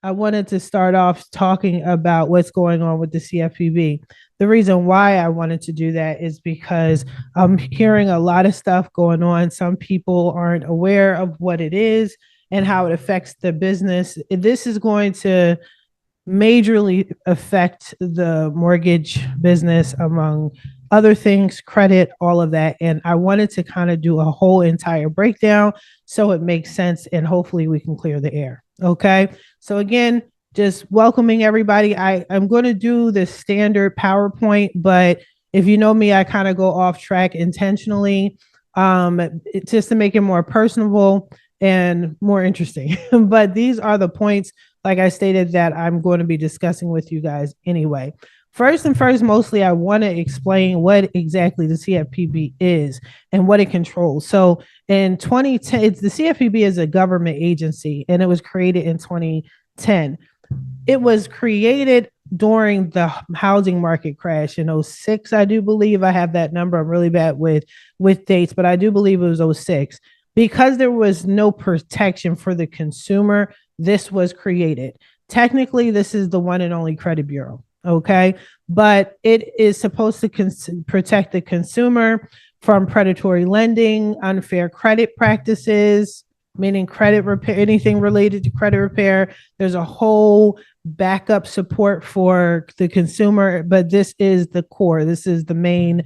I wanted to start off talking about what's going on with the CFPB. The reason why I wanted to do that is because I'm hearing a lot of stuff going on. Some people aren't aware of what it is and how it affects the business. This is going to majorly affect the mortgage business, among other things, credit, all of that. And I wanted to kind of do a whole entire breakdown so it makes sense and hopefully we can clear the air. Okay. So again, just welcoming everybody. I'm going to do the standard PowerPoint, but if you know me, I kind of go off track intentionally, just to make it more personable and more interesting. But these are the points, like I stated, that I'm going to be discussing with you guys anyway. First and first, mostly, I want to explain what exactly the CFPB is and what it controls. So in 2010, the CFPB is a government agency and it was created in 2010. It was created during the housing market crash in 06, I do believe. I have that number. I'm really bad with dates, but I do believe it was 06. Because there was no protection for the consumer, this was created. Technically, this is the one and only credit bureau, okay? But it is supposed to protect the consumer from predatory lending, unfair credit practices, meaning credit repair, anything related to credit repair. There's a whole backup support for the consumer, but this is the core. This is the main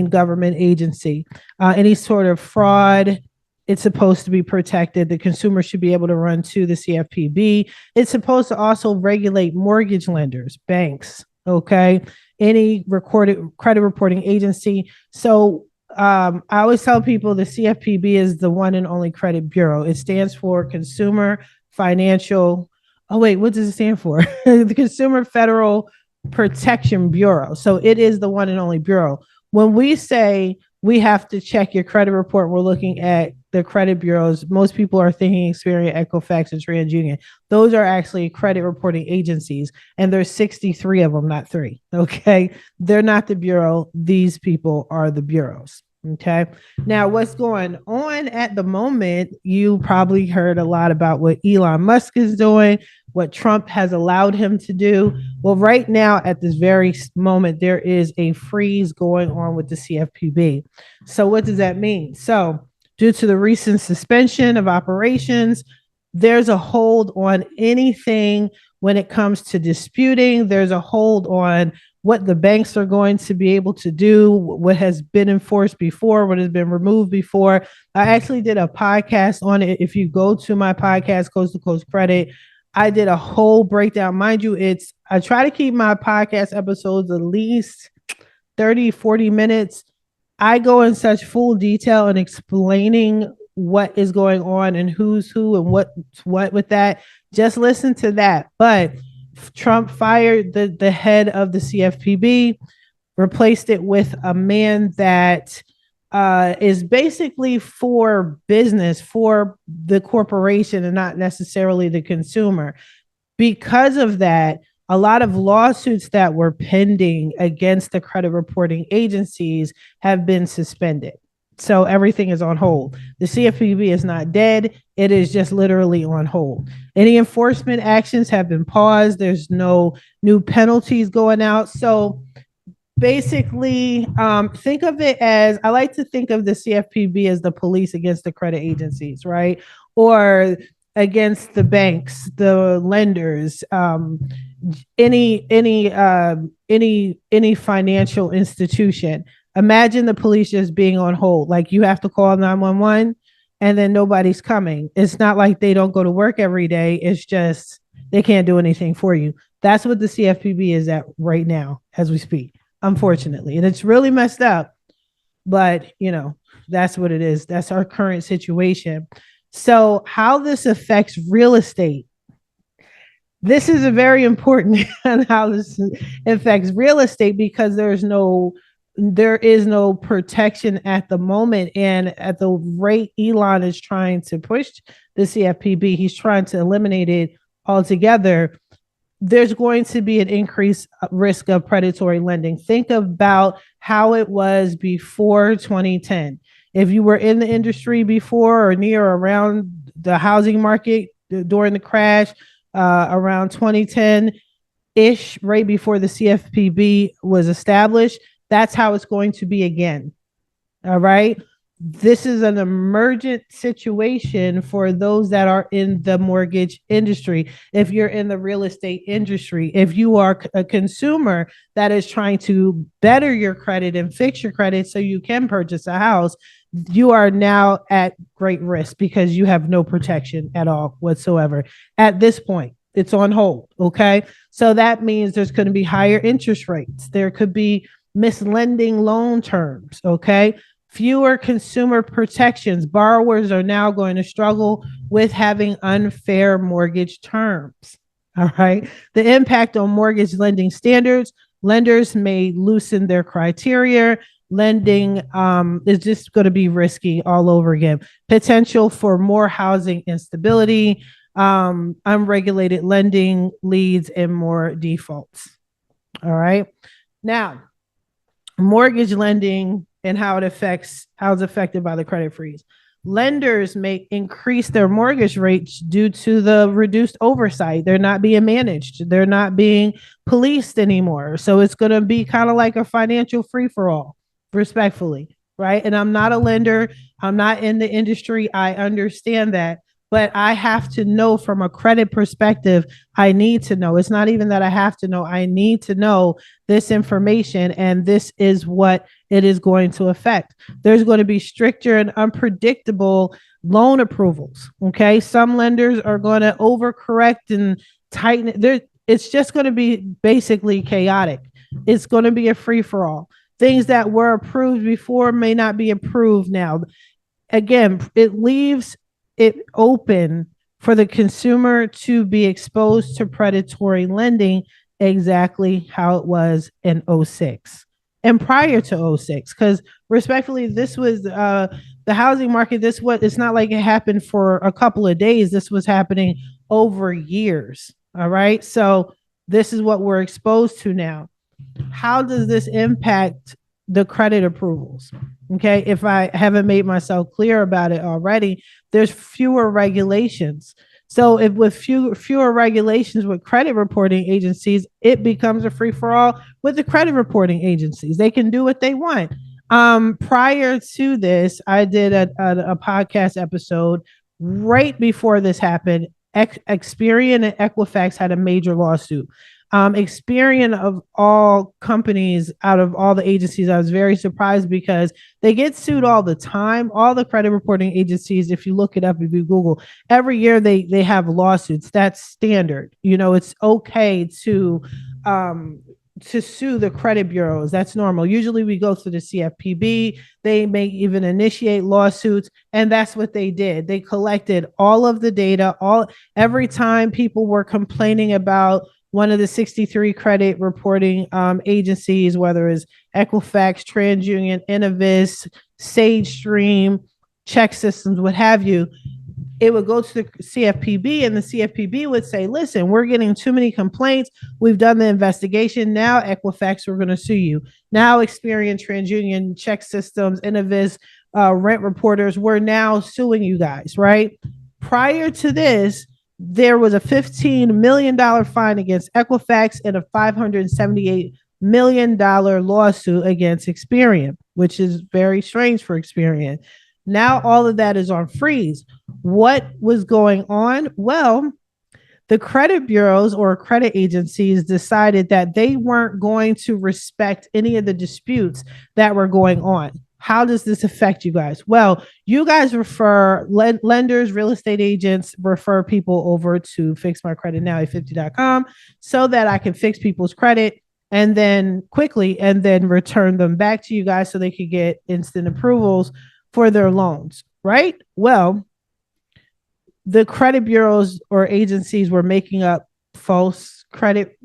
government agency. Any sort of fraud, it's supposed to be protected. The consumer should be able to run to the CFPB. It's supposed to also regulate mortgage lenders, banks, okay? Any recorded credit reporting agency. So I always tell people the CFPB is the one and only credit bureau. It stands for Consumer Financial. Oh, wait, what does it stand for? The Consumer Federal Protection Bureau. So it is the one and only bureau. When we say we have to check your credit report, we're looking at the credit bureaus. Most people are thinking Experian, Equifax, and TransUnion. Those are actually credit reporting agencies, and there's 63 of them, not 3. Okay, they're not the bureau. These people are the bureaus. Okay, now what's going on at the moment? You probably heard a lot about what Elon Musk is doing, what Trump has allowed him to do. Well, right now, at this very moment, there is a freeze going on with the CFPB. So what does that mean? So due to the recent suspension of operations, there's a hold on anything when it comes to disputing. There's a hold on what the banks are going to be able to do, what has been enforced before, what has been removed before. I actually did a podcast on it. If you go to my podcast, Coast to Coast Credit, I did a whole breakdown. Mind you, I try to keep my podcast episodes at least 30, 40 minutes. I go in such full detail in explaining what is going on and who's who and what's what with that. Just listen to that. But Trump fired the head of the CFPB, replaced it with a man that is basically for business, for the corporation, and not necessarily the consumer. Because of that, a lot of lawsuits that were pending against the credit reporting agencies have been suspended. So everything is on hold. The CFPB is not dead. It is just literally on hold. Any enforcement actions have been paused. There's no new penalties going out. So basically, think of it as, I like to think of the CFPB as the police against the credit agencies, right? Or against the banks, the lenders, any financial institution. Imagine the police just being on hold. Like, you have to call 911 and then nobody's coming. It's not like they don't go to work every day. It's just they can't do anything for you. That's what the CFPB is at right now as we speak, unfortunately. And it's really messed up, but that's what it is. That's our current situation. So how this affects real estate. This is a very important on how this affects real estate, because there is no protection at the moment. And at the rate Elon is trying to push the CFPB, he's trying to eliminate it altogether. There's going to be an increased risk of predatory lending. Think about how it was before 2010. If you were in the industry before or near or around the housing market during the crash, around 2010-ish, right before the CFPB was established. That's how it's going to be again. All right. This is an emergent situation for those that are in the mortgage industry. If you're in the real estate industry, if you are a consumer that is trying to better your credit and fix your credit so you can purchase a house, you are now at great risk because you have no protection at all whatsoever. At this point, it's on hold. Okay. So that means there's going to be higher interest rates. There could be mislending loan terms. Okay. Fewer consumer protections. Borrowers are now going to struggle with having unfair mortgage terms. All right. The impact on mortgage lending standards. Lenders may loosen their criteria. Lending is just going to be risky all over again. Potential for more housing instability. Unregulated lending leads in more defaults. All right. Now, mortgage lending and how it's affected by the credit freeze. Lenders may increase their mortgage rates due to the reduced oversight. They're not being managed. They're not being policed anymore. So it's going to be kind of like a financial free-for-all, respectfully, right? And I'm not a lender. I'm not in the industry. I understand that. But I have to know from a credit perspective, I need to know. It's not even that I have to know. I need to know this information, and this is what it is going to affect. There's going to be stricter and unpredictable loan approvals. Okay. Some lenders are going to overcorrect and tighten it. It's just going to be basically chaotic. It's going to be a free for all. Things that were approved before may not be approved now. Again, it leaves it open for the consumer to be exposed to predatory lending exactly how it was in 06 and prior to 06. Because respectfully, this was the housing market. It's not like it happened for a couple of days. This was happening over years. All right. So this is what we're exposed to now. How does this impact the credit approvals? Okay. If I haven't made myself clear about it already, there's fewer regulations. So if with fewer regulations with credit reporting agencies, it becomes a free for all with the credit reporting agencies. They can do what they want. Prior to this, I did a podcast episode right before this happened. Experian and Equifax had a major lawsuit. Experian, of all companies, out of all the agencies, I was very surprised because they get sued all the time. All the credit reporting agencies, if you look it up, if you Google, every year they have lawsuits. That's standard. It's okay to sue the credit bureaus. That's normal. Usually we go through the CFPB. They may even initiate lawsuits, and that's what they did. They collected all of the data. Every time people were complaining about one of the 63 credit reporting agencies, whether it's Equifax, TransUnion, Innovis, SageStream, Check Systems, what have you, it would go to the CFPB, and the CFPB would say, listen, we're getting too many complaints. We've done the investigation. Now, Equifax, we're going to sue you. Now, Experian, TransUnion, Check Systems, Innovis, Rent Reporters, we're now suing you guys, right? Prior to this, there was a $15 million fine against Equifax and a $578 million lawsuit against Experian, which is very strange for Experian. Now all of that is on freeze. What was going on? Well, the credit bureaus or credit agencies decided that they weren't going to respect any of the disputes that were going on. How does this affect you guys? Well, you guys lenders, real estate agents refer people over to fixmycreditnow850.com so that I can fix people's credit and then return them back to you guys so they could get instant approvals for their loans, right? Well, the credit bureaus or agencies were making up false credit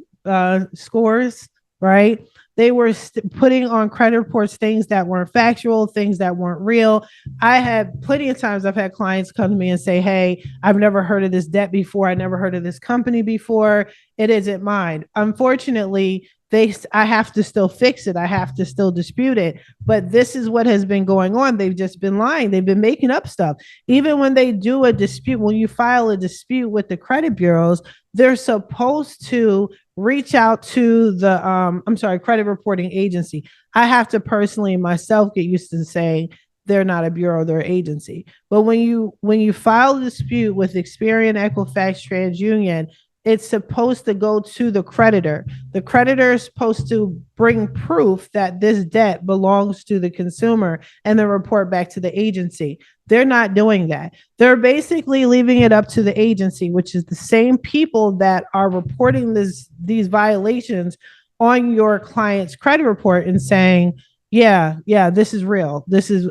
scores, right? They were putting on credit reports things that weren't factual, things that weren't real. I had plenty of times I've had clients come to me and say, hey, I've never heard of this debt before. I never heard of this company before. It isn't mine. Unfortunately, I have to still fix it. I have to still dispute it. But this is what has been going on. They've just been lying. They've been making up stuff. Even when they do a dispute, when you file a dispute with the credit bureaus, they're supposed to reach out to the credit reporting agency. I have to personally myself get used to saying they're not a bureau, they're an agency. But when you file a dispute with Experian, Equifax, TransUnion, it's supposed to go to the creditor. The creditor is supposed to bring proof that this debt belongs to the consumer and then report back to the agency. They're not doing that. They're basically leaving it up to the agency, which is the same people that are reporting these violations on your client's credit report and saying, yeah, this is real. This is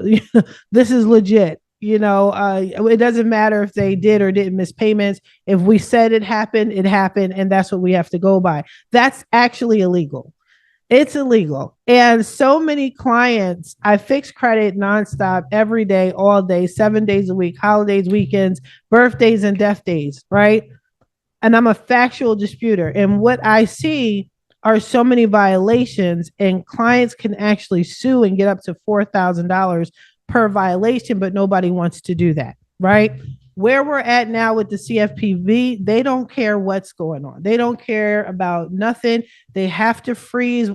this is legit. It doesn't matter if they did or didn't miss payments. If we said it happened, and that's what we have to go by. That's actually illegal. It's illegal. And so many clients, I fix credit nonstop every day, all day, 7 days a week, holidays, weekends, birthdays, and death days, right? And I'm a factual disputer. And what I see are so many violations, and clients can actually sue and get up to $4,000 per violation, but nobody wants to do that, right? Where we're at now with the CFPB, they don't care what's going on. They don't care about nothing. They have to freeze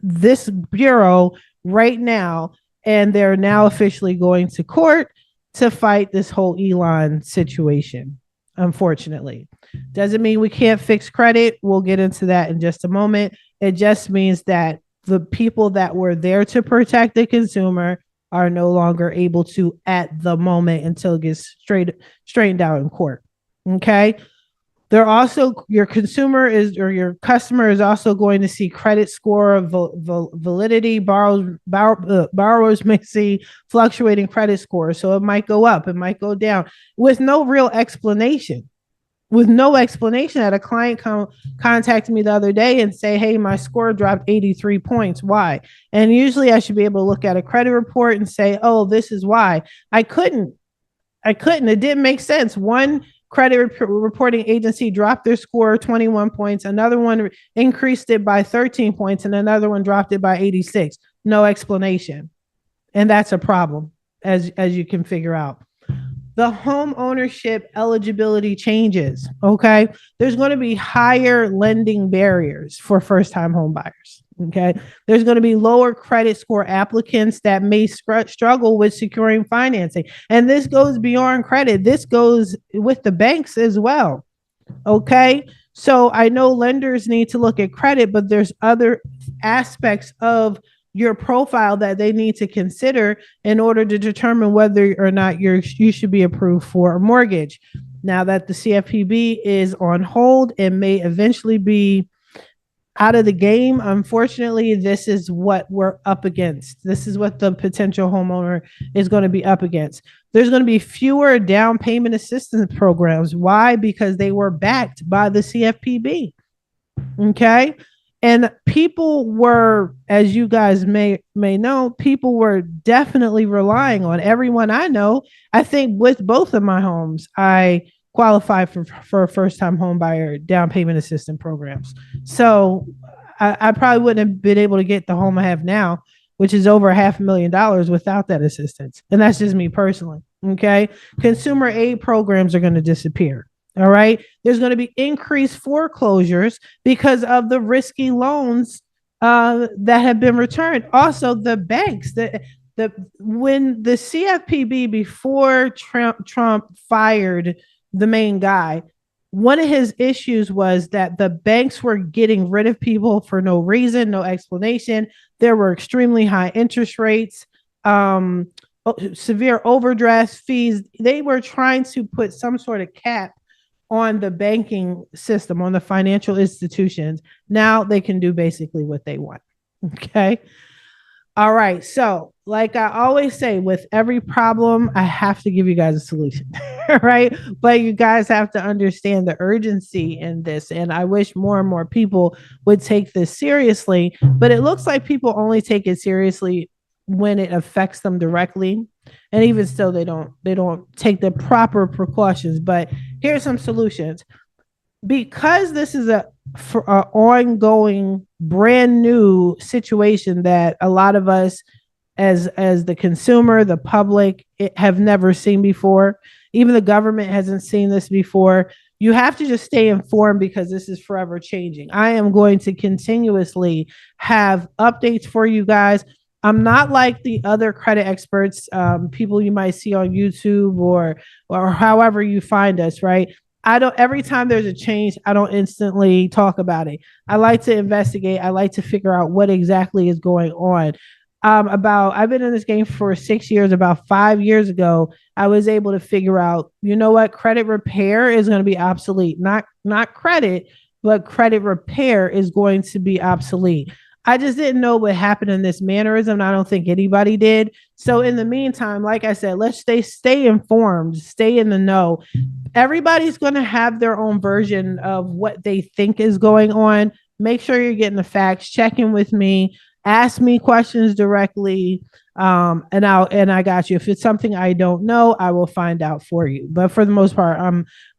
this bureau right now, and they're now officially going to court to fight this whole Elon situation. Unfortunately, doesn't mean we can't fix credit. We'll get into that in just a moment. It just means that the people that were there to protect the consumer are no longer able to at the moment until it gets straightened out in court. Okay. They're also, your customer is also going to see credit score validity. Borrowers may see fluctuating credit scores. So it might go up, it might go down with no real explanation. That a client contacted me the other day and say, hey, my score dropped 83 points. Why? And usually I should be able to look at a credit report and say, oh, this is why. I couldn't. It didn't make sense. One credit reporting agency dropped their score 21 points. Another one increased it by 13 points, and another one dropped it by 86. No explanation. And that's a problem, as you can figure out. The home ownership eligibility changes. Okay. There's going to be higher lending barriers for first-time home buyers. Okay. There's going to be lower credit score applicants that may struggle with securing financing. And this goes beyond credit. This goes with the banks as well. Okay. So I know lenders need to look at credit, but there's other aspects of your profile that they need to consider in order to determine whether or not you should be approved for a mortgage. Now that the CFPB is on hold and may eventually be out of the game, unfortunately, this is what we're up against. This is what the potential homeowner is going to be up against. There's going to be fewer down payment assistance programs. Why? Because they were backed by the CFPB. Okay. And people were, as you guys may know, people were definitely relying on everyone I know. I think with both of my homes, I qualified for first-time home buyer down payment assistance programs. So I probably wouldn't have been able to get the home I have now, which is over $500,000 without that assistance. And that's just me personally. Okay. Consumer aid programs are going to disappear. All right. There's going to be increased foreclosures because of the risky loans that have been returned. Also, the banks when the CFPB, before Trump fired the main guy, one of his issues was that the banks were getting rid of people for no reason, no explanation. There were extremely high interest rates, severe overdraft fees. They were trying to put some sort of cap on the banking system, on the financial institutions. Now they can do basically what they want. Okay. All right. So, like I always say, with every problem, I have to give you guys a solution. Right. But you guys have to understand the urgency in this. And I wish more and more people would take this seriously. But it looks like people only take it seriously when it affects them directly. And even still, they don't take the proper precautions. But here's some solutions. because this is a ongoing brand new situation that a lot of us as the consumer, the public, have never seen before. Even the government hasn't seen this before. You have to just stay informed because this is forever changing. I am going to continuously have updates for you guys. I'm not like the other credit experts, people you might see on YouTube or however you find us, right? I don't, every time there's a change, I don't instantly talk about it. I like to investigate. I like to figure out what exactly is going on. I've been in this game for 6 years. About 5 years ago, I was able to figure out, you know what, credit repair is going to be obsolete. Not credit, but credit repair is going to be obsolete. I just didn't know what happened in this mannerism. I don't think anybody did. So in the meantime, like I said, let's stay informed, stay in the know. Everybody's going to have their own version of what they think is going on. Make sure you're getting the facts. Check in with me. Ask me questions directly, and I got you. If it's something I don't know, I will find out for you. But for the most part,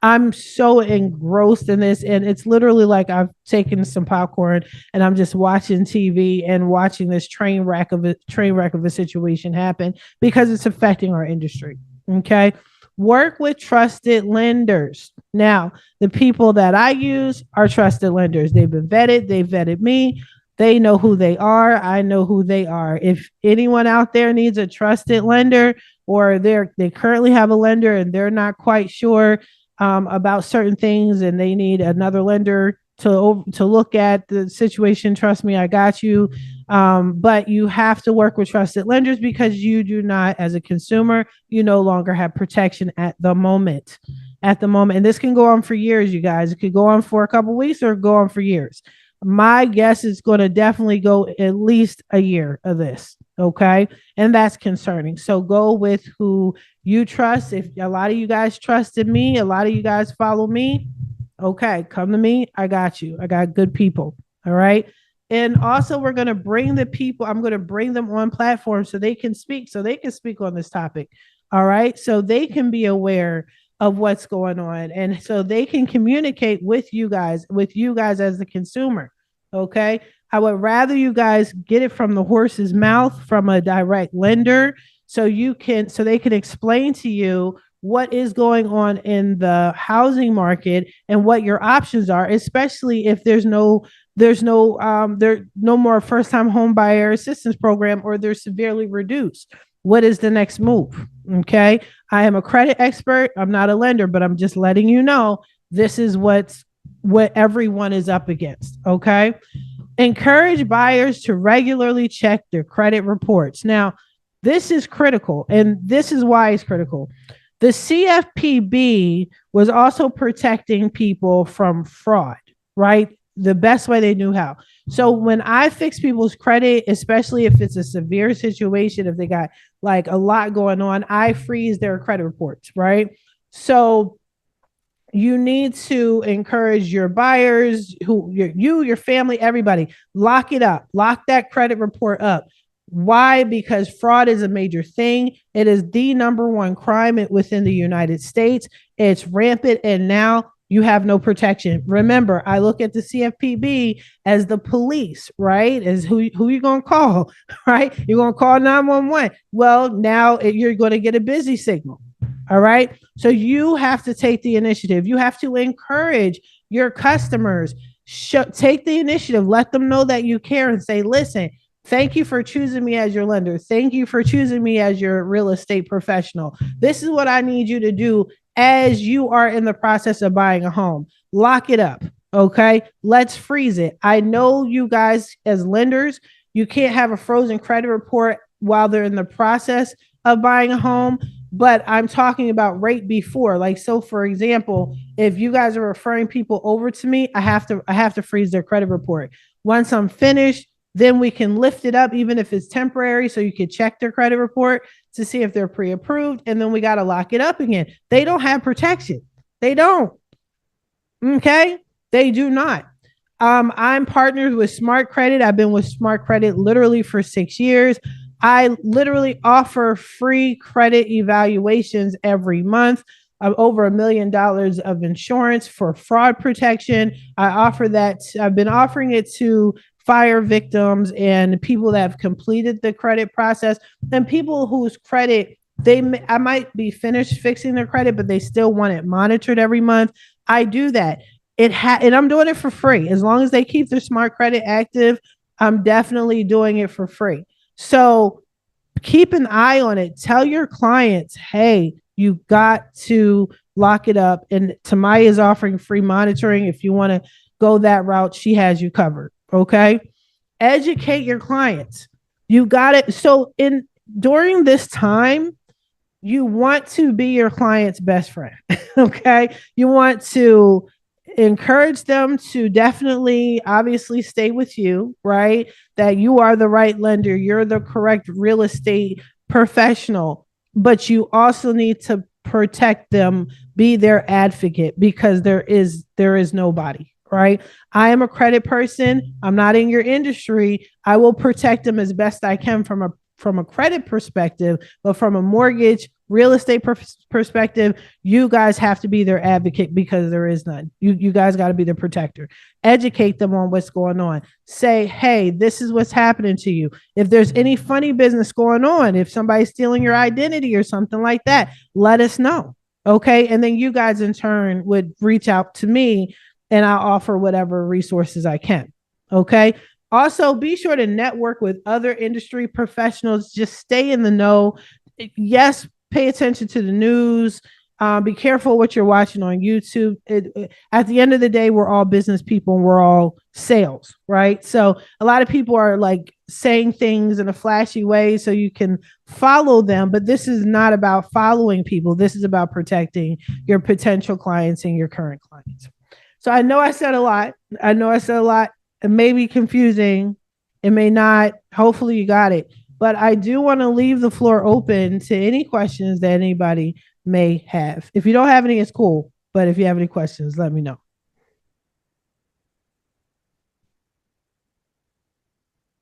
I'm so engrossed in this, and it's literally like I've taken some popcorn and I'm just watching TV and watching this train wreck of a situation happen because it's affecting our industry. Okay. Work with trusted lenders. Now, the people that I use are trusted lenders. They've been vetted, they've vetted me. They know who they are. I know who they are. If anyone out there needs a trusted lender, or they currently have a lender and they're not quite sure about certain things, and they need another lender to look at the situation, trust me, I got you. But you have to work with trusted lenders because you do not, as a consumer, you no longer have protection at the moment. At the moment, and this can go on for years, you guys. It could go on for a couple of weeks or go on for years. My guess is going to definitely go at least a year of this. Okay. And that's concerning. So go with who you trust. If a lot of you guys trusted me, a lot of you guys follow me, okay, come to me. I got you. I got good people. All right. And also, we're going to bring the people, I'm going to bring them on platforms so they can speak, on this topic. All right. So they can be aware of what's going on, and so they can communicate with you guys as the consumer. Okay. I would rather you guys get it from the horse's mouth, from a direct lender, so they can explain to you what is going on in the housing market and what your options are, especially if there's no more first time home buyer assistance program, or they're severely reduced. What is the next move? Okay. I am a credit expert. I'm not a lender, but I'm just letting you know this is what everyone is up against. Okay. Encourage buyers to regularly check their credit reports. Now, this is critical, and this is why it's critical. The CFPB was also protecting people from fraud, right? The best way they knew how. So when I fix people's credit, especially if it's a severe situation, if they got like a lot going on, I freeze their credit reports, right? So you need to encourage your buyers, your family, everybody, lock it up, lock that credit report up. Why? Because fraud is a major thing. It is the number one crime within the United States. It's rampant, and now you have no protection. Remember, I look at the CFPB as the police, right? As who you going to call, right? You're going to call 911. Well, now you're going to get a busy signal. All right. So you have to take the initiative. You have to encourage your customers. Take the initiative. Let them know that you care and say, listen, thank you for choosing me as your lender. Thank you for choosing me as your real estate professional. This is what I need you to do as you are in the process of buying a home. Lock it up. Okay. Let's freeze it. I know you guys as lenders, you can't have a frozen credit report while they're in the process of buying a home, but I'm talking about right before. Like, so for example, if you guys are referring people over to me, I have to freeze their credit report. Once I'm finished, then we can lift it up, even if it's temporary, so you can check their credit report to see if they're pre-approved, and then we got to lock it up again. They don't have protection. They don't. Okay? They do not. I'm partnered with Smart Credit. I've been with Smart Credit literally for 6 years. I literally offer free credit evaluations every month. over $1 million of insurance for fraud protection. I offer that. I've been offering it to fire victims and people that have completed the credit process, and people whose credit I might be finished fixing their credit, but they still want it monitored every month. I do that. And I'm doing it for free. As long as they keep their smart credit active, I'm definitely doing it for free. So keep an eye on it. Tell your clients, hey, you got to lock it up. And Tamaya is offering free monitoring. If you want to go that route, she has you covered. Okay. Educate your clients. You got it. So during this time, you want to be your client's best friend. Okay. You want to encourage them to definitely, obviously, stay with you, right? That you are the right lender, you're the correct real estate professional, but you also need to protect them, be their advocate, because there is nobody, right? I am a credit person. I'm not in your industry. I will protect them as best I can from a credit perspective, but from a mortgage real estate perspective, you guys have to be their advocate because there is none. You guys got to be the protector. Educate them on what's going on. Say, hey, this is what's happening to you. If there's any funny business going on, if somebody's stealing your identity or something like that, let us know. Okay. And then you guys in turn would reach out to me and I'll offer whatever resources I can. Okay. Also, be sure to network with other industry professionals. Just stay in the know. Yes, pay attention to the news. Be careful what you're watching on YouTube. At the end of the day, we're all business people and we're all sales, right? So a lot of people are like saying things in a flashy way so you can follow them, but this is not about following people. This is about protecting your potential clients and your current clients. So I know I said a lot. It may be confusing. It may not. Hopefully you got it. But I do want to leave the floor open to any questions that anybody may have. If you don't have any, it's cool. But if you have any questions, let me know.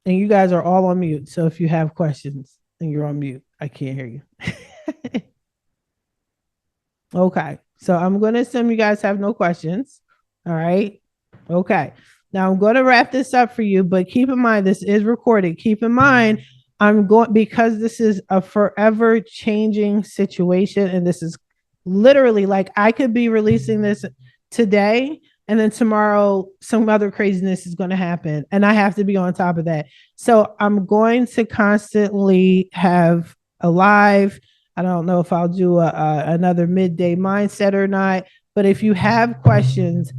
And you guys are all on mute. So if you have questions and you're on mute, I can't hear you. Okay. So I'm going to assume you guys have no questions. All right. Okay. Now I'm going to wrap this up for you, but keep in mind, this is recorded. Keep in mind, because this is a forever changing situation. And this is literally like, I could be releasing this today and then tomorrow some other craziness is going to happen. And I have to be on top of that. So I'm going to constantly have a live. I don't know if I'll do another midday mindset or not, but if you have questions,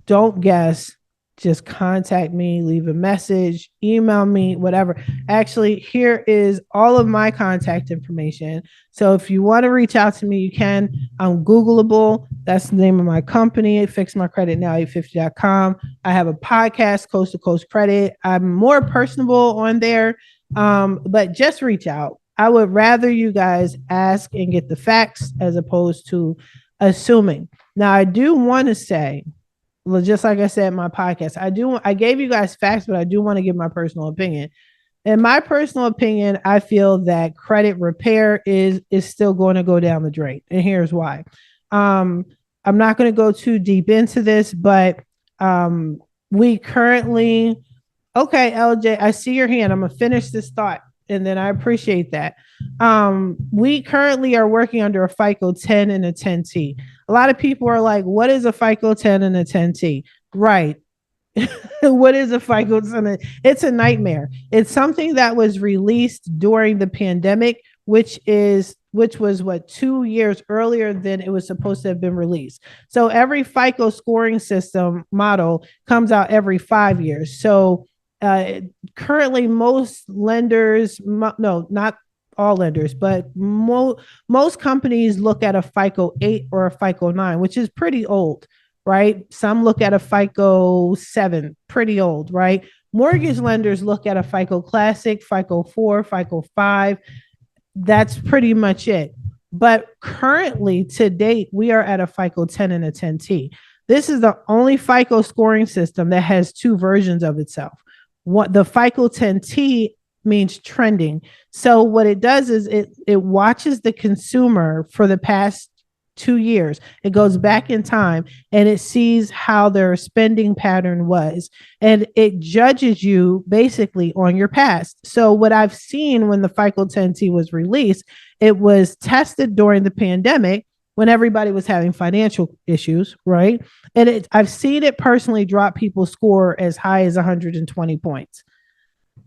don't guess. Just contact me, leave a message, email me, whatever. Actually, here is all of my contact information. So if you want to reach out to me, you can. I'm Googleable. That's the name of my company, fixmycreditnow850.com. I have a podcast, Coast to Coast Credit. I'm more personable on there, but just reach out. I would rather you guys ask and get the facts as opposed to assuming. Now, I do want to say, just like I said in my podcast, I gave you guys facts, but I do want to give my personal opinion. In my personal opinion, I feel that credit repair is still going to go down the drain. And here's why. I'm not going to go too deep into this, but we currently, okay, LJ, I see your hand. I'm going to finish this thought. And then I appreciate that. We currently are working under a FICO 10 and a 10T. A lot of people are like, what is a FICO 10 and a 10T? Right. What is a FICO 10? It's a nightmare. It's something that was released during the pandemic, which was what, 2 years earlier than it was supposed to have been released. So every FICO scoring system model comes out every 5 years. So currently most lenders, no, not all lenders, but most companies look at a FICO 8 or a FICO 9, which is pretty old, right? Some look at a FICO 7, pretty old, right? Mortgage lenders look at a FICO Classic, FICO 4, FICO 5. That's pretty much it. But currently, to date, we are at a FICO 10 and a 10T. This is the only FICO scoring system that has two versions of itself. What the FICO 10T means trending. So what it does is it watches the consumer for the past 2 years. It goes back in time and it sees how their spending pattern was. And it judges you basically on your past. So what I've seen when the FICO 10T was released, it was tested during the pandemic when everybody was having financial issues, right? And I've seen it personally drop people's score as high as 120 points.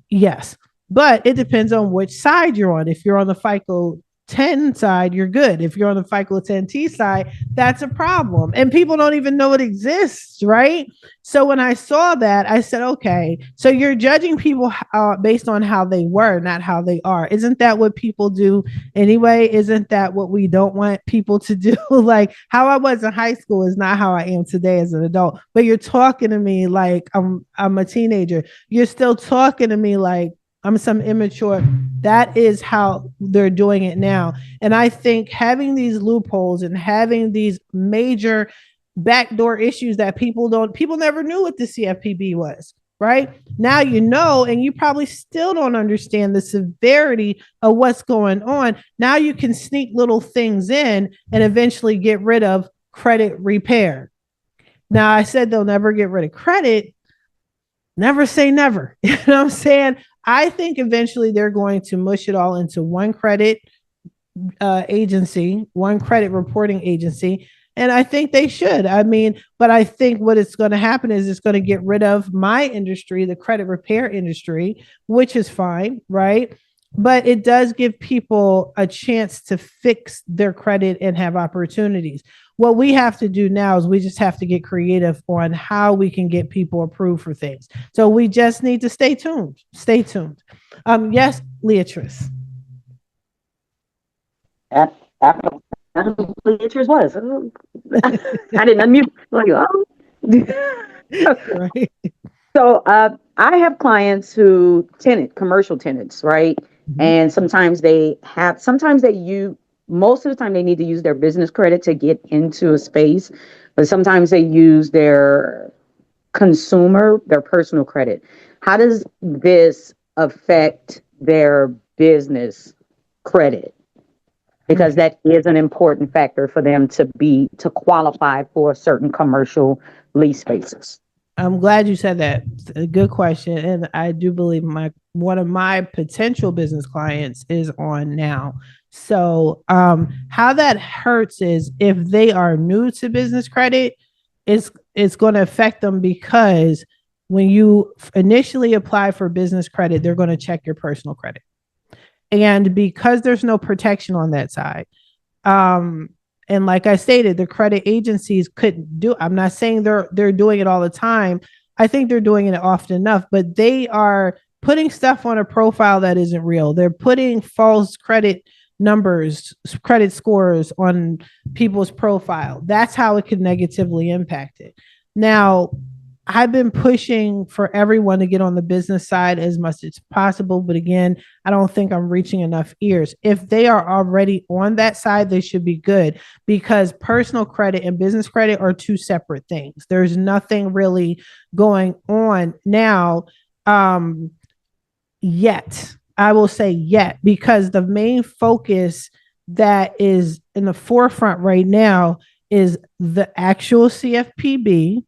Yes, but it depends on which side you're on. If you're on the FICO 10 side, you're good. If you're on the FICO 10T side, that's a problem. And people don't even know it exists, right? So when I saw that, I said, okay, so you're judging people based on how they were, not how they are. Isn't that what people do anyway? Isn't that what we don't want people to do? Like how I was in high school is not how I am today as an adult. But you're talking to me like I'm a teenager. You're still talking to me like I'm some immature. That is how they're doing it now. And I think having these loopholes and having these major backdoor issues that people never knew what the CFPB was, right? Now you know, and you probably still don't understand the severity of what's going on. Now you can sneak little things in and eventually get rid of credit repair. Now I said they'll never get rid of credit. Never say never. You know what I'm saying? I think eventually they're going to mush it all into one credit agency, one credit reporting agency. And I think they should. I mean, but I think what it's going to happen is it's going to get rid of my industry, the credit repair industry, which is fine, right? But it does give people a chance to fix their credit and have opportunities. What we have to do now is we just have to get creative on how we can get people approved for things. So we just need to stay tuned. Stay tuned. Yes, Leatrice. Leatrice was. I didn't unmute. Like, oh. Right. So I have clients who commercial tenants, right? Mm-hmm. And sometimes most of the time they need to use their business credit to get into a space, but sometimes they use their personal credit. How does this affect their business credit? Because that is an important factor for them to qualify for certain commercial lease spaces. I'm glad you said that. It's a good question. And I do believe one of my potential business clients is on now. So how that hurts is if they are new to business credit, it's going to affect them because when you initially apply for business credit, they're going to check your personal credit. And because there's no protection on that side, and like I stated, the credit agencies couldn't do. I'm not saying they're doing it all the time. I think they're doing it often enough, but they are putting stuff on a profile that isn't real. They're putting false credit numbers, credit scores on people's profile. That's how it could negatively impact it. Now, I've been pushing for everyone to get on the business side as much as possible. But again, I don't think I'm reaching enough ears. If they are already on that side, they should be good because personal credit and business credit are two separate things. There's nothing really going on now yet. I will say yet, because the main focus that is in the forefront right now is the actual CFPB,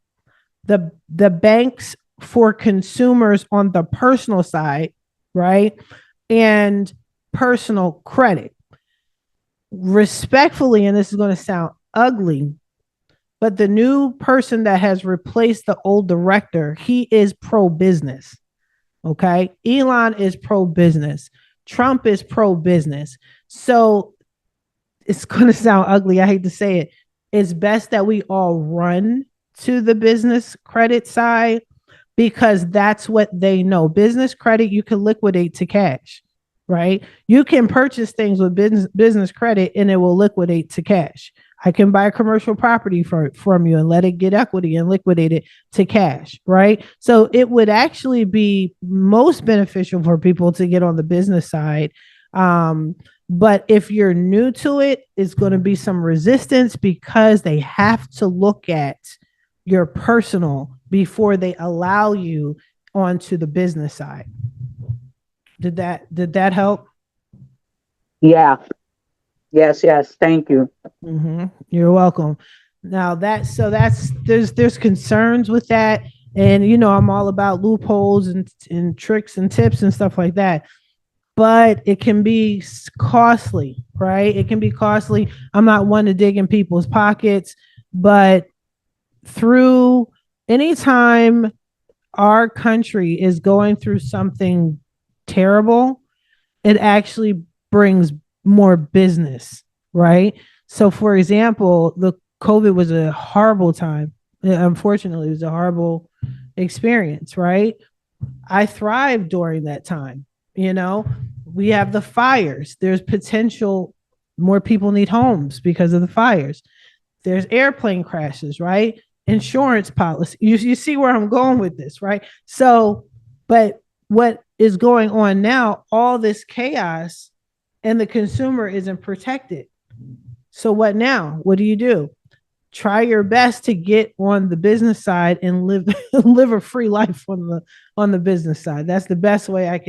the banks for consumers on the personal side, right? And personal credit. Respectfully, and this is going to sound ugly, but the new person that has replaced the old director, he is pro-business. Okay. Elon is pro-business. Trump is pro-business. So it's going to sound ugly. I hate to say it. It's best that we all run to the business credit side because that's what they know. Business credit, you can liquidate to cash, right? You can purchase things with business credit and it will liquidate to cash. I can buy a commercial property from you and let it get equity and liquidate it to cash, right? So it would actually be most beneficial for people to get on the business side. But if you're new to it, it's going to be some resistance because they have to look at your personal before they allow you onto the business side. Did that help? Yeah. Yes, yes. Thank you. You're welcome. Now that's there's concerns with that, and I'm all about loopholes and tricks and tips and stuff like that. But it can be costly, right? It can be costly. I'm not one to dig in people's pockets, but through anytime our country is going through something terrible, it actually brings more business, right? So, for example, the COVID was a horrible time. Unfortunately, it was a horrible experience, right? I thrived during that time. You know, we have the fires. There's potential more people need homes because of the fires. There's airplane crashes, right? Insurance policy. You see where I'm going with this, right? So, but what is going on now, all this chaos, and the consumer isn't protected. So, what now? What do? Try your best to get on the business side and live live a free life on the business side. That's the best way I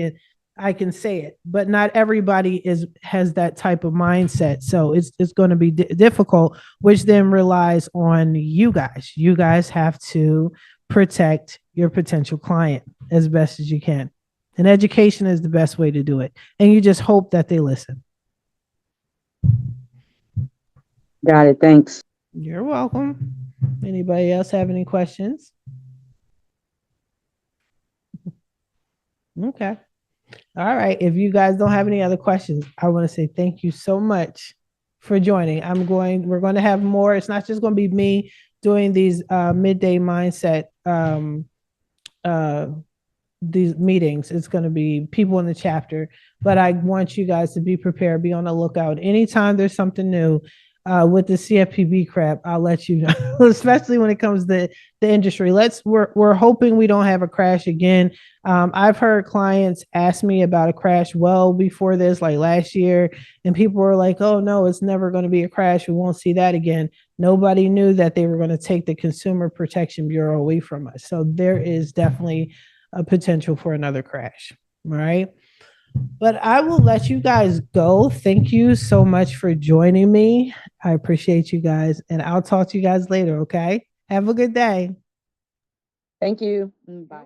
can say it. But not everybody has that type of mindset, so it's going to be difficult, which then relies on you guys. You guys have to protect your potential client as best as you can, and education is the best way to do it, and you just hope that they listen. Got it. Thanks. You're welcome. Anybody else have any questions? Okay. All right. If you guys don't have any other questions, I want to say thank you so much for joining. We're going to have more. It's not just going to be me doing these midday mindset uh these meetings. It's going to be people in the chapter, but I want you guys to be prepared, be on the lookout. Anytime there's something new with the CFPB crap, I'll let you know, especially when it comes to the industry. We're hoping we don't have a crash again. I've heard clients ask me about a crash well before this, like last year, and people were like, oh no, it's never going to be a crash. We won't see that again. Nobody knew that they were going to take the Consumer Protection Bureau away from us. So there is definitely a potential for another crash. All right. But I will let you guys go. Thank you so much for joining me. I appreciate you guys, and I'll talk to you guys later. Okay. Have a good day. Thank you. Bye.